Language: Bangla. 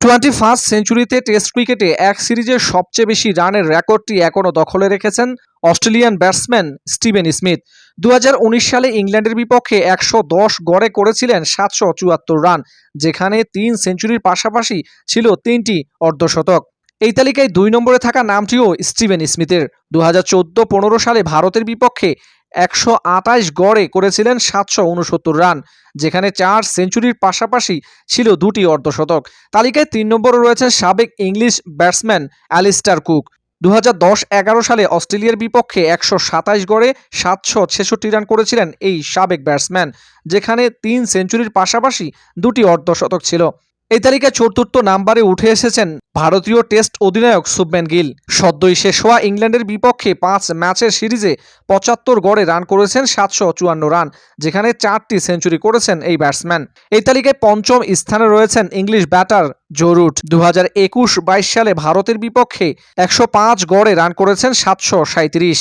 21st সেঞ্চুরিতে টেস্ট ক্রিকেটে এক সিরিজে সবচেয়ে বেশি রানের রেকর্ডটি এখনও দখলে রেখেছেন অস্ট্রেলিয়ান ব্যাটসম্যান স্টিভেন স্মিথ। 2019 সালে ইংল্যান্ডের বিপক্ষে 110 গড়ে করেছিলেন 774 রান, যেখানে 3 সেঞ্চুরির পাশাপাশি ছিল 3টি অর্ধশতক। এই তালিকায় 2 নম্বরে থাকা নামটিও স্টিভেন স্মিথের। 2014-15 সালে ভারতের বিপক্ষে 128 গড়ে করেছিলেন 769 রান, যেখানে 4 সেঞ্চুরির পাশাপাশি ছিল 2টি অর্ধশতক। তালিকায় 3 নম্বরে রয়েছেন সাবেক ইংলিশ ব্যাটসম্যান অ্যালিস্টার কুক। 2010-11 সালে অস্ট্রেলিয়ার বিপক্ষে 127 গড়ে 766 রান করেছিলেন এই সাবেক ব্যাটসম্যান, যেখানে 3 সেঞ্চুরির পাশাপাশি 2টি অর্ধশতক ছিল। এই তালিকায় 4র্থ নম্বরে উঠে এসেছেন ভারতীয় টেস্ট অধিনায়ক শুভমান গিল। সদ্যই শেষ হওয়া ইংল্যান্ডের বিপক্ষে 5 ম্যাচের সিরিজে 75 গড়ে রান করেছেন 754 রান, যেখানে 4টি সেঞ্চুরি করেছেন এই ব্যাটসম্যান। এই তালিকায় 5ম স্থানে রয়েছেন ইংলিশ ব্যাটার জো রুট। 2021-22 সালে ভারতের বিপক্ষে 105 গড়ে রান করেছেন 737।